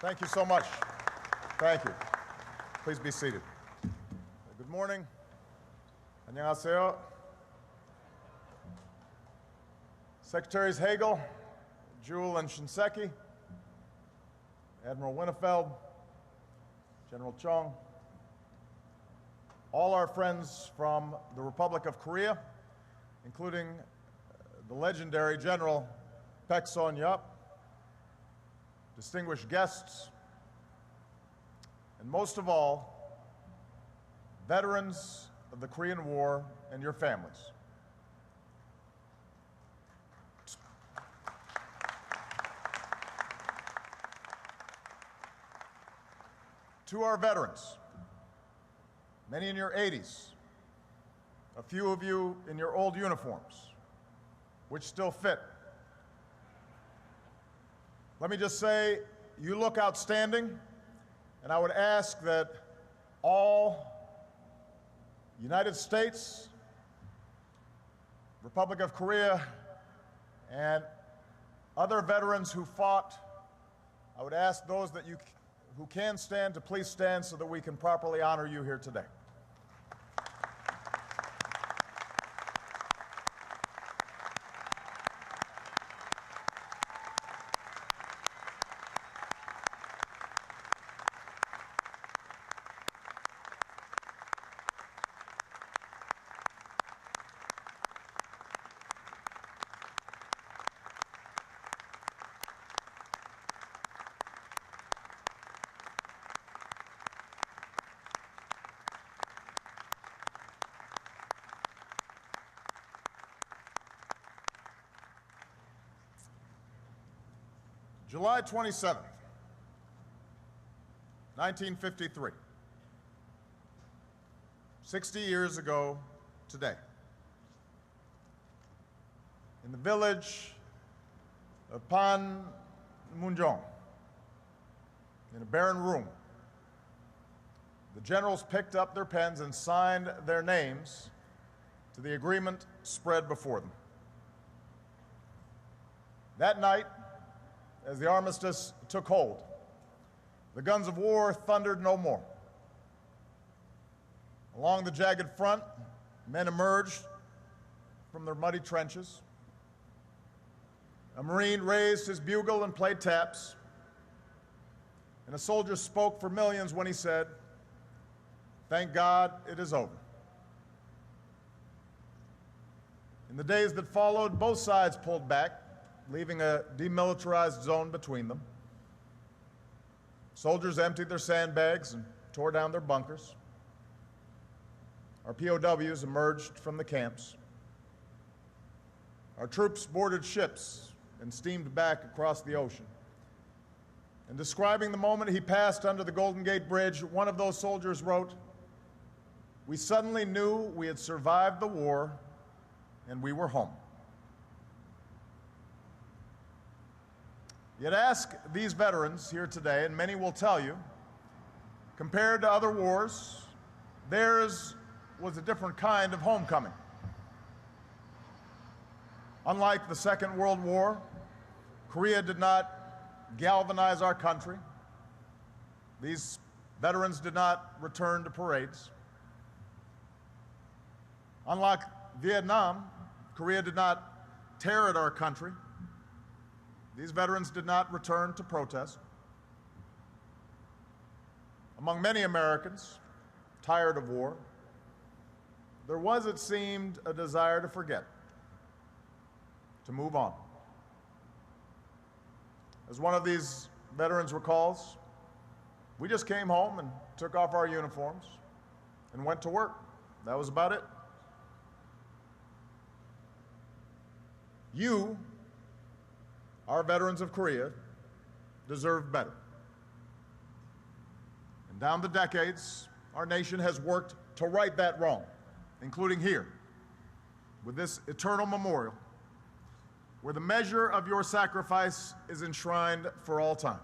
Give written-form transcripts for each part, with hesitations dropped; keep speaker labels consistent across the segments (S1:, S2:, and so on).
S1: Thank you so much. Thank you. Please be seated. Good morning. 안녕하세요. Secretaries Hagel, Jewell, and Shinseki, Admiral Winnefeld, General Chung, all our friends from the Republic of Korea, including the legendary General Paek Son-yup, distinguished guests, and most of all, veterans of the Korean War and your families. To our veterans, many in your 80s, a few of you in your old uniforms, which still fit. Let me just say, you look outstanding, and I would ask that all United States, Republic of Korea, and other veterans who fought, I would ask those who can stand to please stand so that we can properly honor you here today. July 27th, 1953, 60 years ago today, in the village of Panmunjom, in a barren room, the generals picked up their pens and signed their names to the agreement spread before them. That night, as the armistice took hold, the guns of war thundered no more. Along the jagged front, men emerged from their muddy trenches. A Marine raised his bugle and played taps, and a soldier spoke for millions when he said, "Thank God it is over." In the days that followed, both sides pulled back, leaving a demilitarized zone between them. Soldiers emptied their sandbags and tore down their bunkers. Our POWs emerged from the camps. Our troops boarded ships and steamed back across the ocean. And describing the moment he passed under the Golden Gate Bridge, one of those soldiers wrote, "We suddenly knew we had survived the war and we were home." Yet ask these veterans here today, and many will tell you, compared to other wars, theirs was a different kind of homecoming. Unlike the Second World War, Korea did not galvanize our country. These veterans did not return to parades. Unlike Vietnam, Korea did not tear at our country. These veterans did not return to protest. Among many Americans tired of war, there was, it seemed, a desire to forget, to move on. As one of these veterans recalls, "We just came home and took off our uniforms and went to work. That was about it." You, our veterans of Korea, deserve better. And down the decades, our nation has worked to right that wrong, including here, with this eternal memorial, where the measure of your sacrifice is enshrined for all time.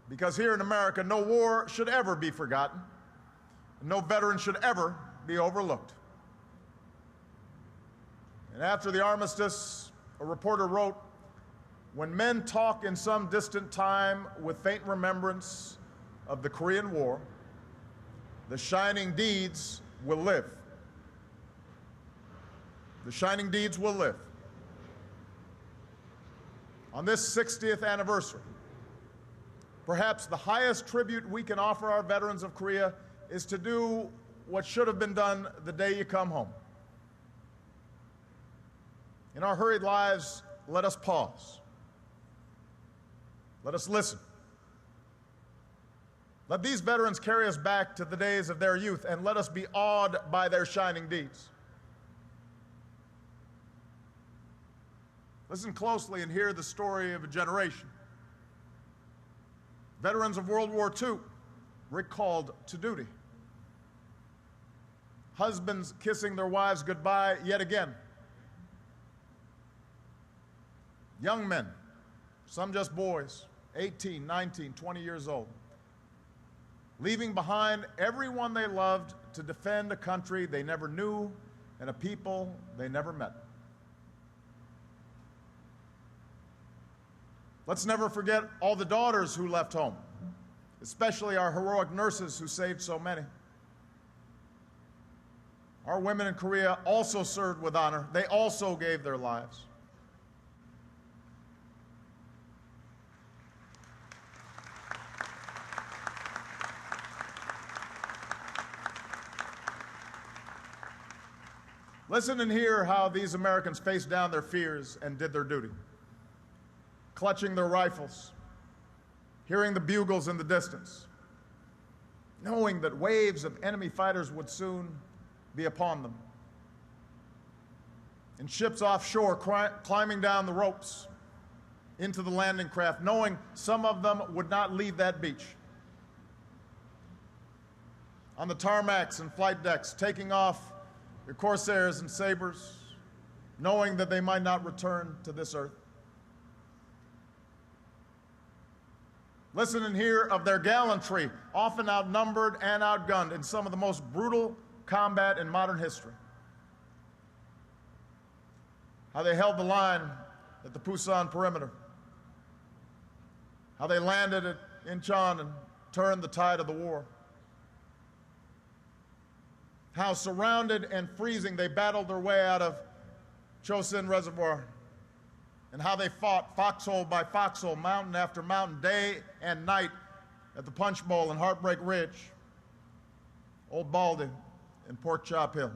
S1: Because here in America, no war should ever be forgotten, and no veteran should ever be overlooked. And after the armistice, a reporter wrote, when men talk in some distant time with faint remembrance of the Korean War, the shining deeds will live. The shining deeds will live. On this 60th anniversary, perhaps the highest tribute we can offer our veterans of Korea is to do what should have been done the day you come home. In our hurried lives, let us pause. Let us listen. Let these veterans carry us back to the days of their youth, and let us be awed by their shining deeds. Listen closely and hear the story of a generation. Veterans of World War II recalled to duty. Husbands kissing their wives goodbye yet again. Young men, some just boys, 18, 19, 20 years old, leaving behind everyone they loved to defend a country they never knew and a people they never met. Let's never forget all the daughters who left home, especially our heroic nurses who saved so many. Our women in Korea also served with honor. They also gave their lives. Listen and hear how these Americans faced down their fears and did their duty. Clutching their rifles, hearing the bugles in the distance, knowing that waves of enemy fighters would soon be upon them. In ships offshore, climbing down the ropes into the landing craft, knowing some of them would not leave that beach. On the tarmacs and flight decks, taking off their Corsairs and sabers, knowing that they might not return to this earth. Listen and hear of their gallantry, often outnumbered and outgunned in some of the most brutal combat in modern history. How they held the line at the Pusan perimeter. How they landed at Incheon and turned the tide of the war. How surrounded and freezing they battled their way out of Chosin Reservoir. And how they fought foxhole by foxhole, mountain after mountain, day and night at the Punch Bowl and Heartbreak Ridge, Old Baldy, and Pork Chop Hill.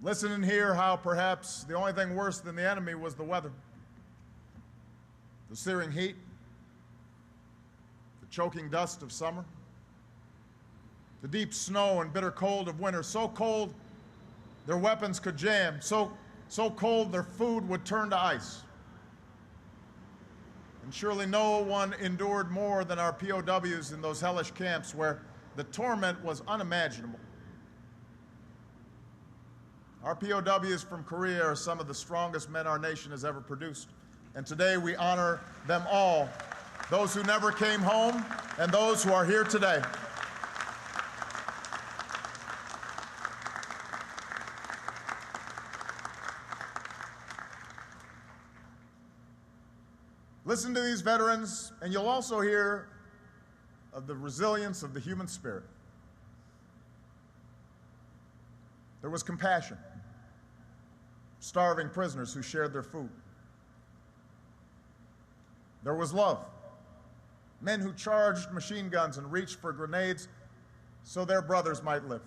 S1: Listen and hear how perhaps the only thing worse than the enemy was the weather. The searing heat, the choking dust of summer, the deep snow and bitter cold of winter, so cold their weapons could jam, so cold their food would turn to ice. And surely no one endured more than our POWs in those hellish camps where the torment was unimaginable. Our POWs from Korea are some of the strongest men our nation has ever produced. And today we honor them all, those who never came home and those who are here today. Listen to these veterans, and you'll also hear of the resilience of the human spirit. There was compassion, starving prisoners who shared their food. There was love, men who charged machine guns and reached for grenades so their brothers might live.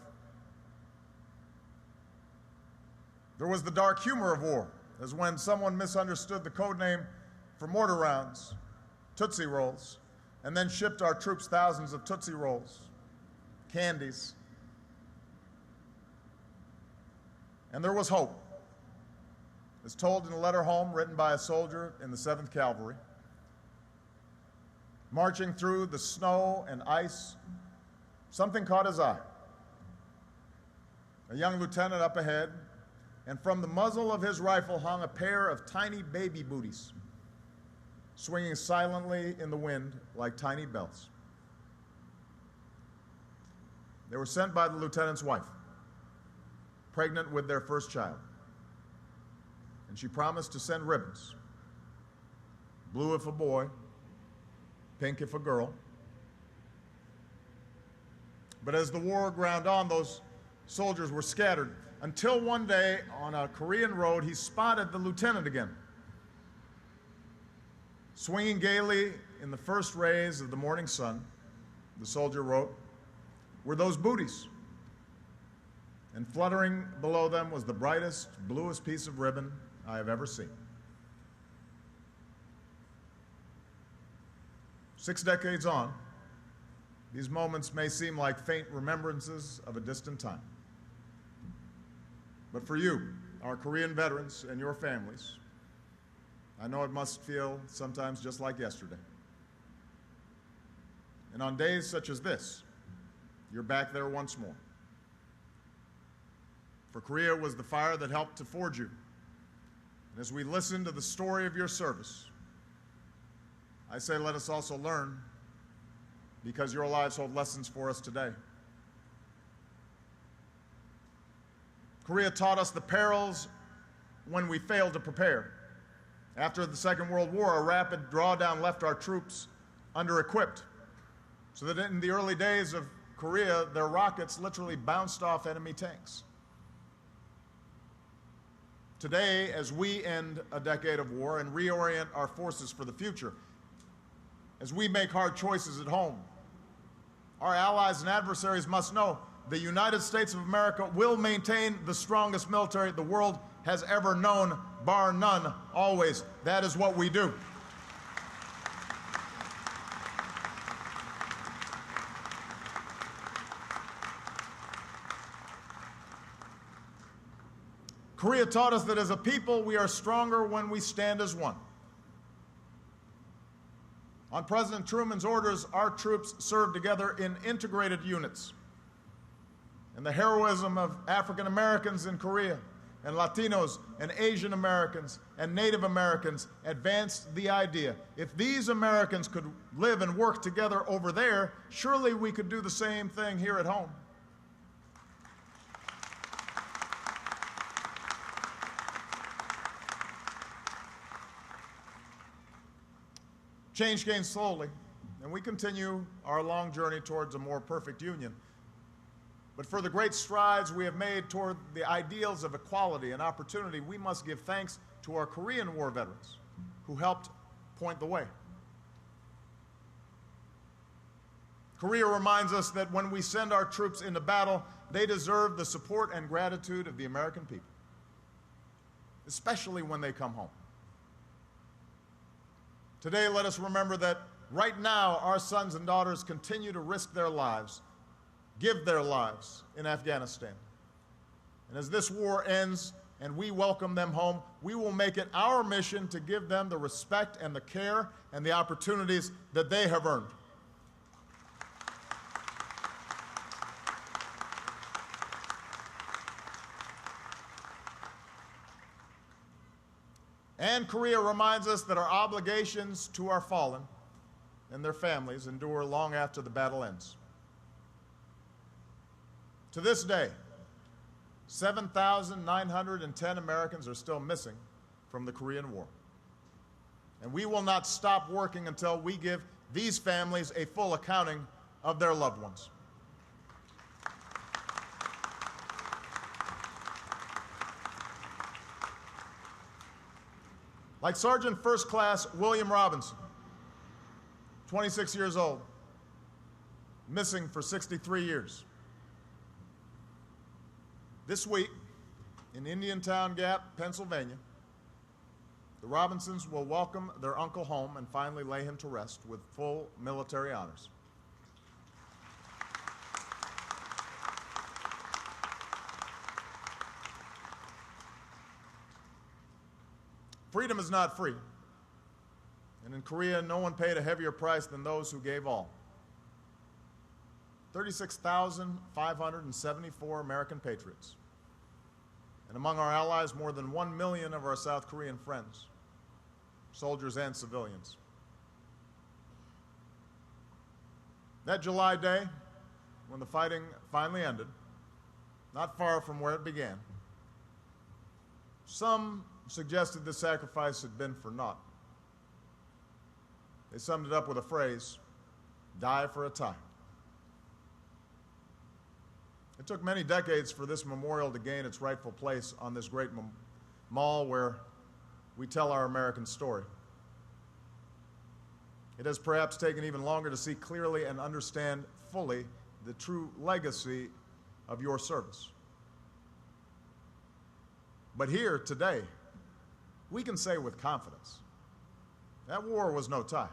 S1: There was the dark humor of war, as when someone misunderstood the code name for mortar rounds, Tootsie Rolls, and then shipped our troops thousands of Tootsie Rolls, candies. And there was hope, as told in a letter home written by a soldier in the 7th Cavalry. Marching through the snow and ice, something caught his eye. A young lieutenant up ahead, and from the muzzle of his rifle hung a pair of tiny baby booties, swinging silently in the wind like tiny bells. They were sent by the lieutenant's wife, pregnant with their first child. and she promised to send ribbons. Blue if a boy, pink if a girl. But as the war ground on, those soldiers were scattered until one day on a Korean road he spotted the lieutenant again. Swinging gaily in the first rays of the morning sun, the soldier wrote, were those booties. And fluttering below them was the brightest, bluest piece of ribbon I have ever seen. 6 decades on, these moments may seem like faint remembrances of a distant time. But for you, our Korean veterans and your families, I know it must feel sometimes just like yesterday. And on days such as this, you're back there once more. For Korea was the fire that helped to forge you. And as we listen to the story of your service, I say let us also learn, because your lives hold lessons for us today. Korea taught us the perils when we failed to prepare. After the Second World War, a rapid drawdown left our troops under-equipped, so that in the early days of Korea, their rockets literally bounced off enemy tanks. Today, as we end a decade of war and reorient our forces for the future, as we make hard choices at home, our allies and adversaries must know the United States of America will maintain the strongest military the world has ever known, bar none, always. That is what we do. Korea taught us that as a people, we are stronger when we stand as one. On President Truman's orders, our troops served together in integrated units. And the heroism of African Americans in Korea, and Latinos, and Asian Americans, and Native Americans advanced the idea, if these Americans could live and work together over there, surely we could do the same thing here at home. Change came slowly, and we continue our long journey towards a more perfect union. But for the great strides we have made toward the ideals of equality and opportunity, we must give thanks to our Korean War veterans who helped point the way. Korea reminds us that when we send our troops into battle, they deserve the support and gratitude of the American people, especially when they come home. Today, let us remember that right now, our sons and daughters continue to risk their lives, give their lives in Afghanistan. And as this war ends and we welcome them home, we will make it our mission to give them the respect and the care and the opportunities that they have earned. And Korea reminds us that our obligations to our fallen and their families endure long after the battle ends. To this day, 7,910 Americans are still missing from the Korean War. And we will not stop working until we give these families a full accounting of their loved ones. Like Sergeant First Class William Robinson, 26 years old, missing for 63 years. This week, in Indiantown Gap, Pennsylvania, the Robinsons will welcome their uncle home and finally lay him to rest with full military honors. Freedom is not free. And in Korea, no one paid a heavier price than those who gave all. 36,574 American patriots. And among our allies, more than 1 million of our South Korean friends, soldiers and civilians. That July day, when the fighting finally ended, not far from where it began, some suggested this sacrifice had been for naught. They summed it up with a phrase, die for a time. It took many decades for this memorial to gain its rightful place on this great mall where we tell our American story. It has perhaps taken even longer to see clearly and understand fully the true legacy of your service. But here, today, we can say with confidence, that war was no tie.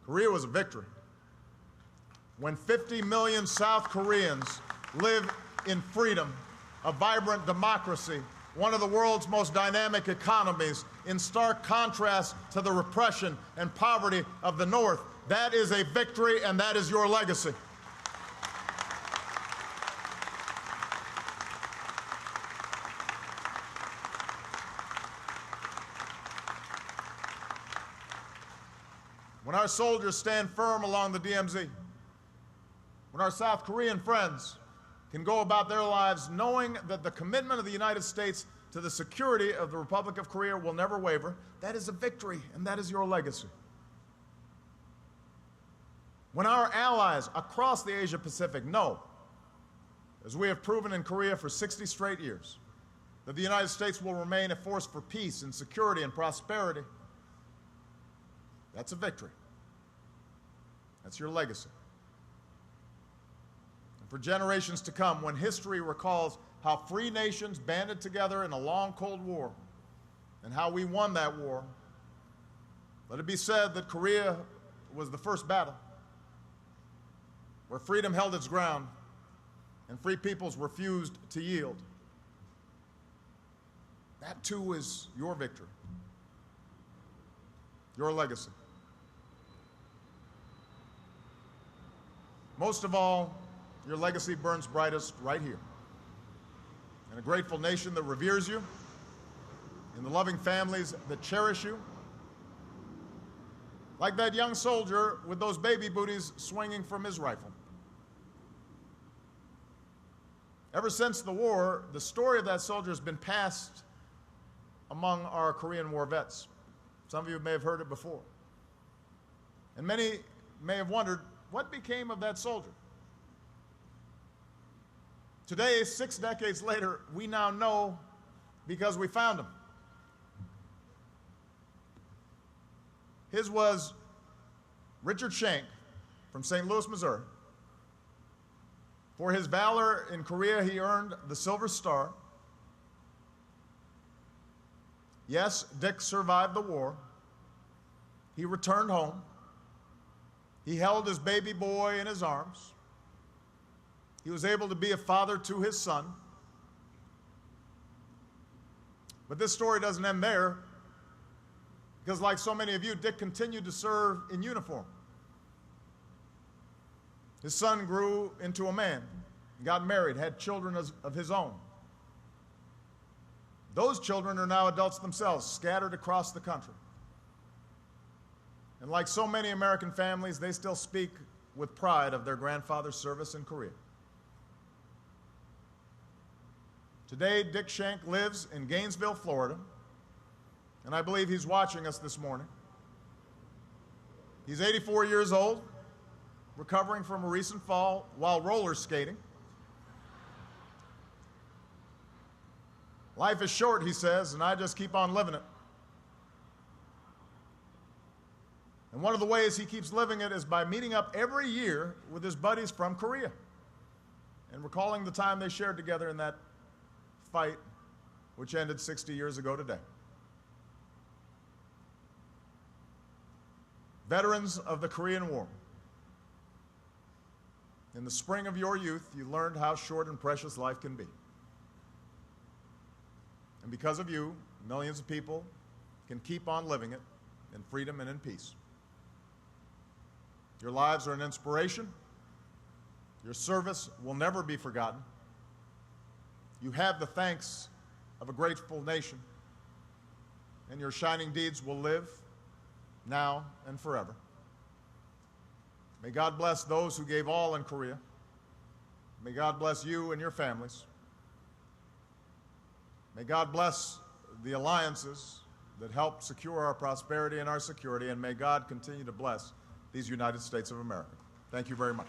S1: Korea was a victory. When 50 million South Koreans live in freedom, a vibrant democracy, one of the world's most dynamic economies, in stark contrast to the repression and poverty of the North, that is a victory, and that is your legacy. When our soldiers stand firm along the DMZ, when our South Korean friends can go about their lives knowing that the commitment of the United States to the security of the Republic of Korea will never waver, that is a victory, and that is your legacy. When our allies across the Asia-Pacific know, as we have proven in Korea for 60 straight years, that the United States will remain a force for peace and security and prosperity, that's a victory. That's your legacy. And for generations to come, when history recalls how free nations banded together in a long Cold War and how we won that war, let it be said that Korea was the first battle where freedom held its ground and free peoples refused to yield. That too is your victory, your legacy. Most of all, your legacy burns brightest right here, in a grateful nation that reveres you, in the loving families that cherish you, like that young soldier with those baby booties swinging from his rifle. Ever since the war, the story of that soldier has been passed among our Korean War vets. Some of you may have heard it before. And many may have wondered, what became of that soldier? Today, 6 decades later, we now know because we found him. His was Richard Shank from St. Louis, Missouri. For his valor in Korea, he earned the Silver Star. Yes, Dick survived the war. He returned home. He held his baby boy in his arms. He was able to be a father to his son. But this story doesn't end there, because like so many of you, Dick continued to serve in uniform. His son grew into a man, got married, had children of his own. Those children are now adults themselves, scattered across the country. And like so many American families, they still speak with pride of their grandfather's service in Korea. Today, Dick Shank lives in Gainesville, Florida, and I believe he's watching us this morning. He's 84 years old, recovering from a recent fall while roller skating. Life is short, he says, and I just keep on living it. And one of the ways he keeps living it is by meeting up every year with his buddies from Korea and recalling the time they shared together in that fight, which ended 60 years ago today. Veterans of the Korean War, in the spring of your youth, you learned how short and precious life can be. And because of you, millions of people can keep on living it in freedom and in peace. Your lives are an inspiration. Your service will never be forgotten. You have the thanks of a grateful nation, and your shining deeds will live now and forever. May God bless those who gave all in Korea. May God bless you and your families. May God bless the alliances that help secure our prosperity and our security, and may God continue to bless these United States of America. Thank you very much.